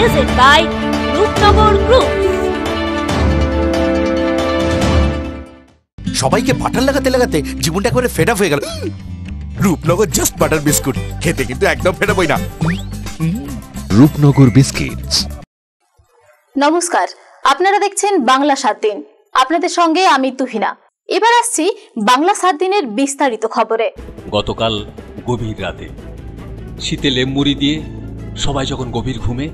Present by Rupnagar Group. সবাইকে butter লাগাতে লাগাতে জীবনটা করে ফেড আপ হয়ে গেল। রূপনগর জাস্ট বাটার বিস্কুট খেতে কিন্তু একদম ফেড আপ হই না। রূপনগর বিস্কিটস। নমস্কার, আপনারা দেখছেন বাংলা 7 দিন। আপনাদের সঙ্গে আমি তুহিনা। এবার আসছি বাংলা 7 দিনের বিস্তারিত খবরে। গতকাল গভীর রাতে শীতে লেম্বুরি দিয়ে সবাই যখন গভীর ঘুমে,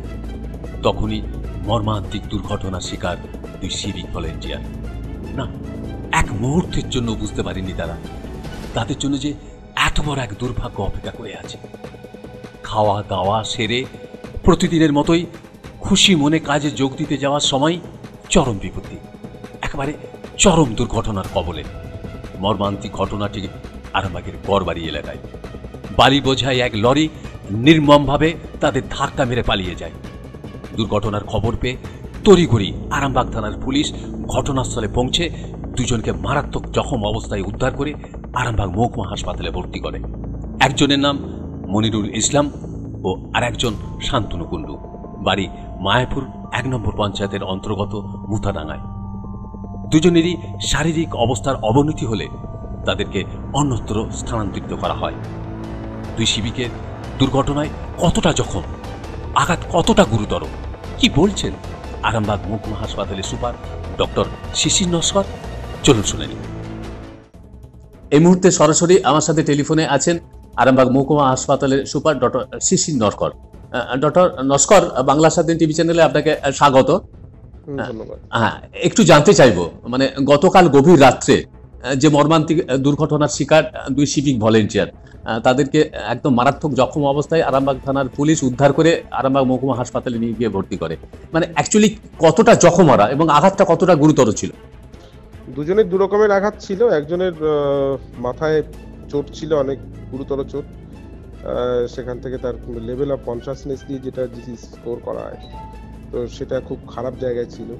তখনই মর্মান্তিক দুর্ঘটনার শিকার 2 সিভিক ভলেন্টিয়ার। না, এক মুহূর্তের জন্য বুঝতে পারেনি তারা তাদের জন্য যে এত বড় এক দুর্ভাগ্য অপেক্ষা করে আছে। খাওয়া দাওয়া সেরে প্রতিদিনের মতোই খুশি মনে কাজে যোগ দিতে যাওয়ার সময় চরম বিপত্তি, একেবারে চরম দুর্ঘটনার কবলে। মর্মান্তিক ঘটনাটি আরামবাগের গড়বাড়ি এলাকায়। বালি বোঝাই এক লরি নির্মমভাবে তাদের ধাক্কা মেরে পালিয়ে যায়। দুর্ঘটনার খবর পেয়ে তড়িঘড়ি আরামবাগ থানার পুলিশ ঘটনাস্থলে পৌঁছে দুজনকে মারাত্মক জখম অবস্থায় উদ্ধার করে আরামবাগ মহকুমা হাসপাতালে ভর্তি করে। একজনের নাম মনিরুল ইসলাম ও আরেকজন শান্তনু কুণ্ডু, বাড়ি মায়াপুর 1 নম্বর পঞ্চায়েতের অন্তর্গত মুথাডাঙ্গায়। দুজনেরই শারীরিক অবস্থার অবনতি হলে তাদেরকে অন্যত্র স্থানান্তরিত করা হয়। 2 সিভিকের দুর্ঘটনায় কতটা জখম, আঘাত কতটা গুরুতর, কি বলছেন আরামবাগ মহকুমা হাসপাতালের সুপার ডক্টর শিশির নস্কর? চলুন শুনে নিন। এই মুহূর্তে সরাসরি আমার সাথে টেলিফোনে আছেন আরামবাগ মহকুমা হাসপাতালের সুপার ডক্টর শিশির নস্কর। ডক্টর নস্কর, বাংলা 7 দিন টিভি চ্যানেলে আপনাকে স্বাগত। হ্যাঁ, একটু জানতে চাইবো, মানে গতকাল গভীর রাত্রে যে মর্মান্তিক দুর্ঘটনার শিকার 2 সিভিক ভলেন্টিয়ার, তাদেরকে একদম মারাত্মক জখম অবস্থায় আরামবাগ থানার পুলিশ উদ্ধার করে আরামবাগ মহকুমা হাসপাতালে নিয়ে গিয়ে ভর্তি করে। মানে অ্যাকচুয়ালি কতটা জখম ওরা এবং আঘাতটা কতটা গুরুতর ছিল? দুজনের 2 রকমের আঘাত ছিল। একজনের মাথায় চোট ছিল, অনেক গুরুতর চোট। সেখান থেকে তার লেভেল অফ কনসাসনেস দিয়ে যেটা ডিসিজ স্কোর করা হয়, তো সেটা খুব খারাপ জায়গায় ছিল।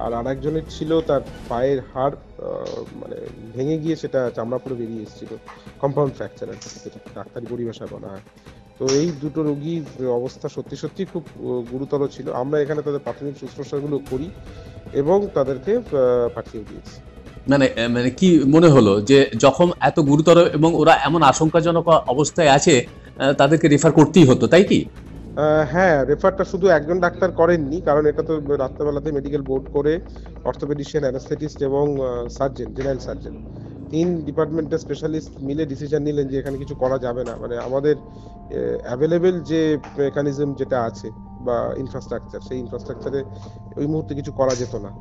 আর আরেকজনের ছিল তার পায়ের হাড় মানে ভেঙে গিয়ে সেটা চামড়া পুরো বেরিয়ে এসেছিল, কম্পাউন্ড ফ্র্যাকচার আর কি, যেটা ডাক্তারি পরিভাষায় বলা হয়। তো এই দুটো রোগীর অবস্থা সত্যি সত্যি খুব গুরুতর ছিল। আমরা এখানে তাদের প্রাথমিক শুশ্রূষাগুলো করি এবং তাদেরকে পাঠিয়ে দিয়েছি। মানে মানে কি মনে হলো যে যখন এত গুরুতর এবং ওরা এমন আশঙ্কাজনক অবস্থায় আছে, তাদেরকে রেফার করতেই হতো, তাই কি? হ্যাঁ, রেফারটা শুধু একজন ডাক্তার করেননি, কারণ এটা তো রাত্রেবেলাতে মেডিকেল বোর্ড করে অর্থোপেডিশিয়ান, অ্যানাস্থেটিস্ট এবং সার্জন, জেনারেল সার্জন, 3 ডিপার্টমেন্টের স্পেশালিস্ট মিলে ডিসিশন নিলেন যে এখানে কিছু করা যাবে না। মানে আমাদের অ্যাভেলেবেল যে মেকানিজম যেটা আছে বা ইনফ্রাস্ট্রাকচার, সেই ইনফ্রাস্ট্রাকচারে ওই মুহূর্তে কিছু করা যেত না।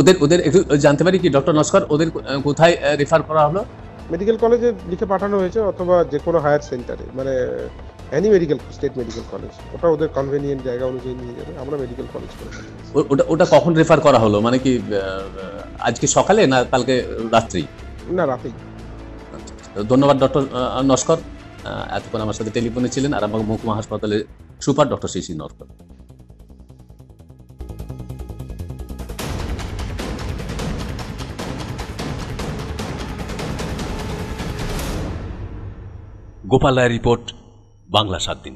ওদের একটু জানতে পারি কি ডক্টর নস্কর, ওদের কোথায় রেফার করা হলো? মেডিকেল কলেজে লিখে পাঠানো হয়েছে, অথবা যে কোনো হায়ার সেন্টারে, মানে any medical, state medical college, ওটা ওদের কনভেনিয়েন্ট জায়গা অনুযায়ী নিয়ে যাবে। আমরা মেডিকেল কলেজ করে ওটা কখন রেফার করা হলো? মানে কি আজকে সকালে না কালকে রাত্রি? না, রাতেই। ধন্যবাদ ডক্টর নস্কর। এতক্ষণ আমার সাথে টেলিফোনে ছিলেন আরামবাগ মহকুমা হাসপাতালের সুপার ডক্টর শিশির নস্কর। গোপাল রায় রিপোর্ট, বাংলা 7 দিন।